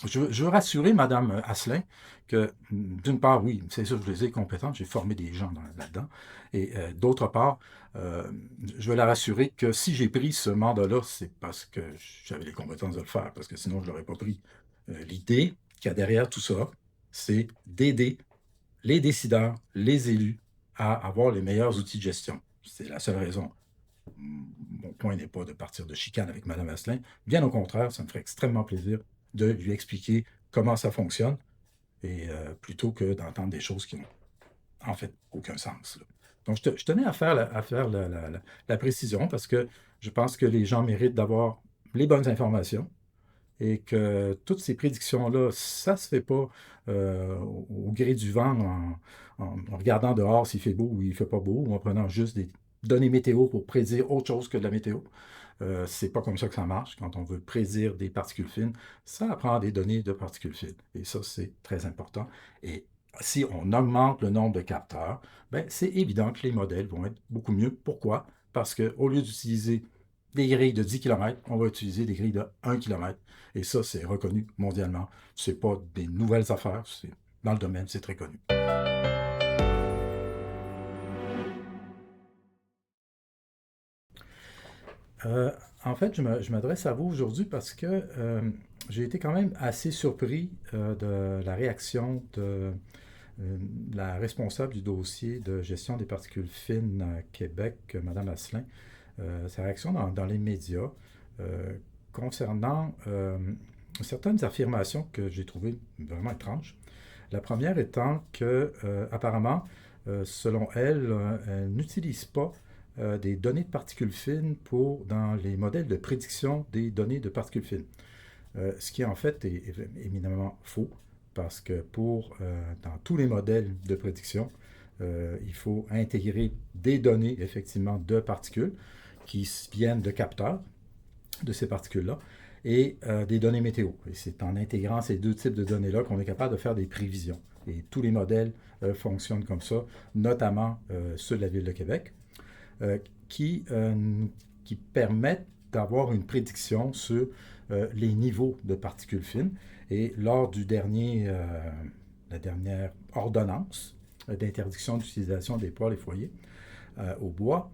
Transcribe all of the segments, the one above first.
je veux rassurer Mme Asselin que, d'une part, oui, c'est sûr, je les ai compétentes, j'ai formé des gens là-dedans, et d'autre part, euh, je veux la rassurer que si j'ai pris ce mandat-là, c'est parce que j'avais les compétences de le faire, parce que sinon, je ne l'aurais pas pris. L'idée qu'il y a derrière tout ça, c'est d'aider les décideurs, les élus, à avoir les meilleurs outils de gestion. C'est la seule raison. Mon point n'est pas de partir de chicane avec Mme Asselin. Bien au contraire, ça me ferait extrêmement plaisir de lui expliquer comment ça fonctionne, et plutôt que d'entendre des choses qui n'ont en fait aucun sens, là. Donc, je tenais à faire la précision parce que je pense que les gens méritent d'avoir les bonnes informations et que toutes ces prédictions-là, ça ne se fait pas au gré du vent en regardant dehors s'il fait beau ou il ne fait pas beau, ou en prenant juste des données météo pour prédire autre chose que de la météo. C'est pas comme ça que ça marche. Quand on veut prédire des particules fines, ça prend des données de particules fines. Et ça, c'est très important. Et si on augmente le nombre de capteurs, ben, c'est évident que les modèles vont être beaucoup mieux. Pourquoi? Parce qu'au lieu d'utiliser des grilles de 10 km, on va utiliser des grilles de 1 km. Et ça, c'est reconnu mondialement. Ce n'est pas des nouvelles affaires. Dans le domaine, c'est très connu. Euh, En fait, je m'adresse à vous aujourd'hui parce que j'ai été quand même assez surpris de la réaction de la responsable du dossier de gestion des particules fines à Québec, Mme Asselin. Sa réaction dans les médias euh, concernant certaines affirmations que j'ai trouvées vraiment étranges. La première étant que, apparemment, selon elle, elle n'utilise pas des données de particules fines dans les modèles de prédiction des données de particules fines. Ce qui en fait est éminemment faux, parce que dans tous les modèles de prédiction, il faut intégrer des données effectivement de particules qui viennent de capteurs de ces particules-là et des données météo. Et c'est en intégrant ces deux types de données-là qu'on est capable de faire des prévisions. Et tous les modèles fonctionnent comme ça, notamment ceux de la Ville de Québec, euh, qui, euh, qui permettent d'avoir une prédiction sur les niveaux de particules fines. Et lors la dernière ordonnance d'interdiction d'utilisation des poêles et foyers au bois,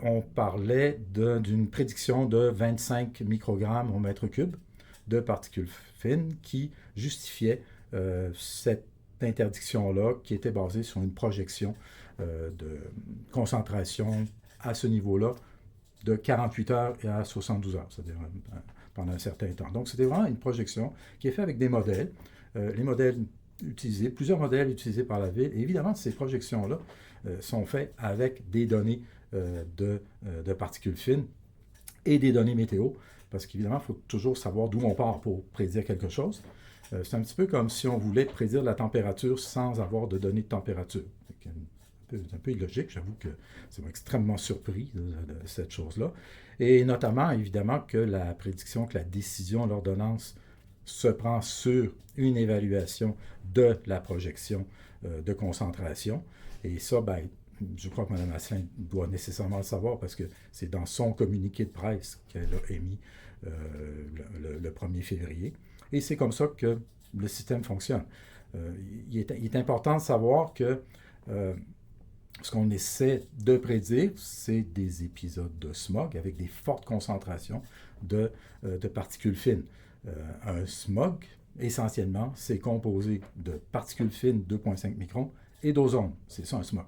on parlait d'une prédiction de 25 microgrammes au mètre cube de particules fines qui justifiait cette interdiction-là qui était basée sur une projection de concentration à ce niveau-là de 48 heures à 72 heures, c'est-à-dire pendant un certain temps. Donc, c'était vraiment une projection qui est faite avec des modèles. Les modèles utilisés, plusieurs modèles utilisés par la ville. Et évidemment, ces projections-là sont faites avec des données de particules fines et des données météo, parce qu'évidemment, il faut toujours savoir d'où on part pour prédire quelque chose. C'est un petit peu comme si on voulait prédire la température sans avoir de données de température. C'est un peu illogique, j'avoue que c'est extrêmement surpris de cette chose-là. Et notamment, évidemment, que la prédiction, que la décision, l'ordonnance se prend sur une évaluation de la projection de concentration. Et ça, ben, je crois que Mme Asselin doit nécessairement le savoir parce que c'est dans son communiqué de presse qu'elle a émis euh, le 1er février. Et c'est comme ça que le système fonctionne. Il est important de savoir que ce qu'on essaie de prédire, c'est des épisodes de smog avec des fortes concentrations de particules fines. Un smog, essentiellement, c'est composé de particules fines 2,5 microns et d'ozone. C'est ça un smog.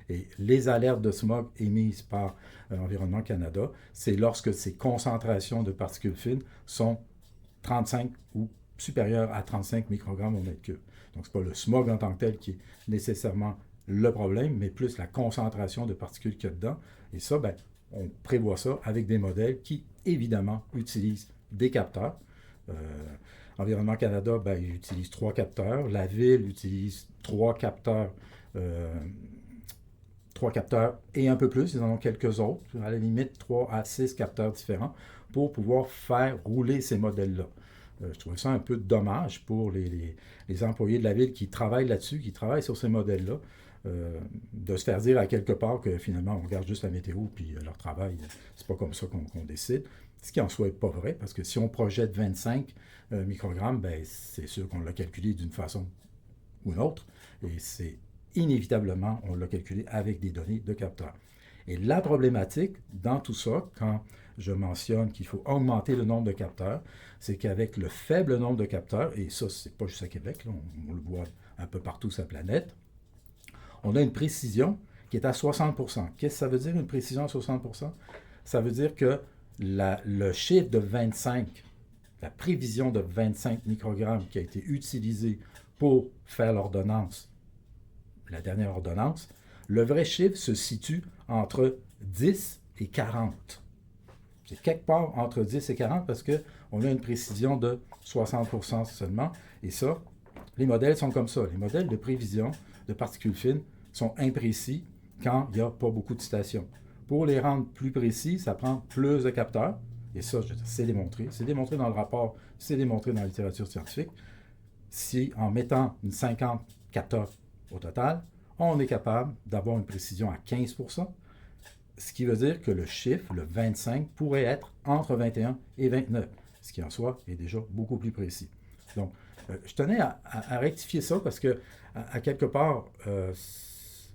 Et les alertes de smog émises par Environnement Canada, c'est lorsque ces concentrations de particules fines sont 35 ou supérieures à 35 microgrammes au mètre cube. Donc, ce n'est pas le smog en tant que tel qui est nécessairement le problème, mais plus la concentration de particules qu'il y a dedans. Et ça, ben, on prévoit ça avec des modèles qui, évidemment, utilisent des capteurs. Euh, Environnement Canada, ben, il utilise 3 capteurs. La ville utilise euh, 3 capteurs et un peu plus. Ils en ont quelques autres, à la limite 3 à 6 capteurs différents pour pouvoir faire rouler ces modèles-là. Je trouvais ça un peu dommage pour les employés de la ville qui travaillent là-dessus, qui travaillent sur ces modèles-là, de se faire dire à quelque part que finalement on regarde juste la météo puis leur travail, c'est pas comme ça qu'on décide. Ce qui en soit n'est pas vrai, parce que si on projette 25 microgrammes, ben, c'est sûr qu'on l'a calculé d'une façon ou une autre, et c'est inévitablement, on l'a calculé avec des données de capteurs. Et la problématique dans tout ça, quand je mentionne qu'il faut augmenter le nombre de capteurs, c'est qu'avec le faible nombre de capteurs, et ça, c'est pas juste à Québec, là, on le voit un peu partout sur la planète, on a une précision qui est à 60%. Qu'est-ce que ça veut dire, une précision à 60%? Ça veut dire que le chiffre de 25, la prévision de 25 microgrammes qui a été utilisée pour faire l'ordonnance, la dernière ordonnance, le vrai chiffre se situe entre 10 et 40. C'est quelque part entre 10 et 40 parce qu'on a une précision de 60% seulement. Et ça, les modèles sont comme ça. Les modèles de prévision de particules fines sont imprécis quand il n'y a pas beaucoup de stations. Pour les rendre plus précis, ça prend plus de capteurs. Et ça, c'est démontré. C'est démontré dans le rapport, c'est démontré dans la littérature scientifique. Si en mettant une 50 capteurs au total, on est capable d'avoir une précision à 15%, ce qui veut dire que le chiffre, le 25, pourrait être entre 21 et 29, ce qui en soi est déjà beaucoup plus précis. Donc, je tenais à rectifier ça parce que, à quelque part,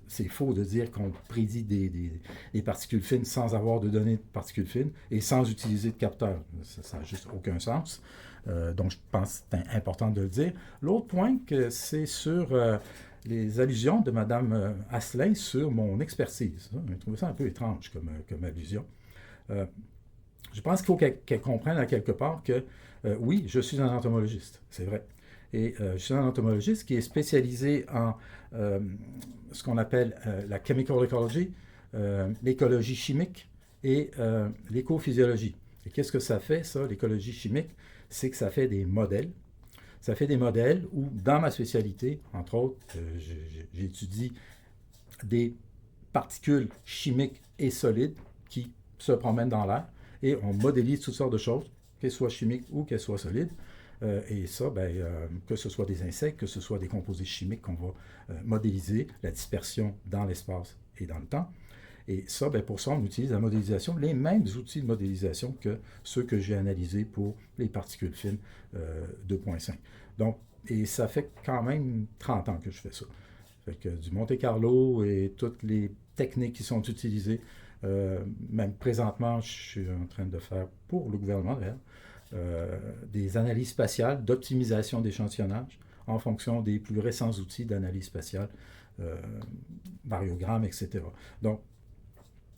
c'est faux de dire qu'on prédit des particules fines sans avoir de données de particules fines et sans utiliser de capteurs. Ça n'a juste aucun sens. Donc, je pense que c'est important de le dire. L'autre point, c'est sur les allusions de Mme Asselin sur mon expertise. J'ai trouvé ça un peu étrange comme allusion. Je pense qu'il faut qu'elle comprenne à quelque part que, oui, je suis un entomologiste, c'est vrai. Et je suis un entomologiste qui est spécialisé en ce qu'on appelle la chemical ecology, l'écologie chimique et l'écophysiologie. Et qu'est-ce que ça fait, ça, l'écologie chimique? C'est que ça fait des modèles. Ça fait des modèles où, dans ma spécialité, entre autres, j'étudie des particules chimiques et solides qui se promènent dans l'air et on modélise toutes sortes de choses, qu'elles soient chimiques ou qu'elles soient solides. Et ça, que ce soit des insectes, que ce soit des composés chimiques qu'on va modéliser, la dispersion dans l'espace et dans le temps. Et ça, pour ça, on utilise la modélisation, les mêmes outils de modélisation que ceux que j'ai analysés pour les particules fines 2.5. Donc, et ça fait quand même 30 ans que je fais ça. Fait que du Monte Carlo et toutes les techniques qui sont utilisées, même présentement, je suis en train de faire pour le gouvernement d'ailleurs, des analyses spatiales d'optimisation d'échantillonnage en fonction des plus récents outils d'analyse spatiale, variogrammes, etc. Donc,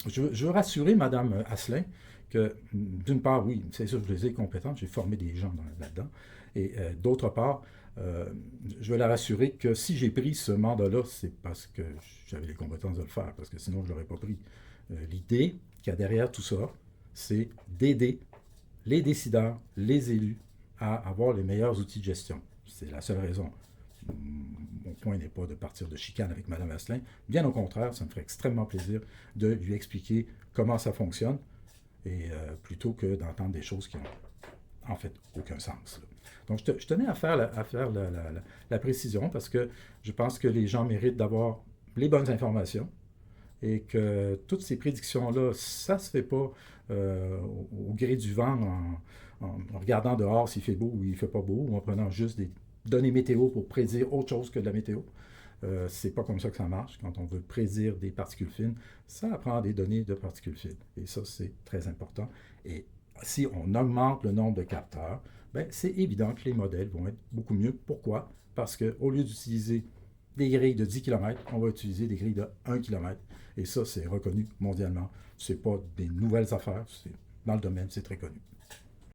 je veux rassurer Mme Asselin que, d'une part, oui, c'est sûr, je les ai compétentes, j'ai formé des gens là-dedans, et d'autre part, je veux la rassurer que si j'ai pris ce mandat-là, c'est parce que j'avais les compétences de le faire, parce que sinon, je ne l'aurais pas pris. L'idée qu'il y a derrière tout ça, c'est d'aider les décideurs, les élus, à avoir les meilleurs outils de gestion. C'est la seule raison. Mon point n'est pas de partir de chicane avec Mme Asselin. Bien au contraire, ça me ferait extrêmement plaisir de lui expliquer comment ça fonctionne, et plutôt que d'entendre des choses qui n'ont en fait aucun sens. Donc, je tenais à faire la précision parce que je pense que les gens méritent d'avoir les bonnes informations et que toutes ces prédictions-là, ça ne se fait pas au gré du vent en regardant dehors s'il fait beau ou il ne fait pas beau, ou en prenant juste des données météo pour prédire autre chose que de la météo. C'est pas comme ça que ça marche. Quand on veut prédire des particules fines, ça prend des données de particules fines. Et ça, c'est très important. Et si on augmente le nombre de capteurs, c'est évident que les modèles vont être beaucoup mieux. Pourquoi? Parce qu'au lieu d'utiliser des grilles de 10 km, on va utiliser des grilles de 1 km. Et ça, c'est reconnu mondialement. Ce n'est pas des nouvelles affaires. Dans le domaine, c'est très connu.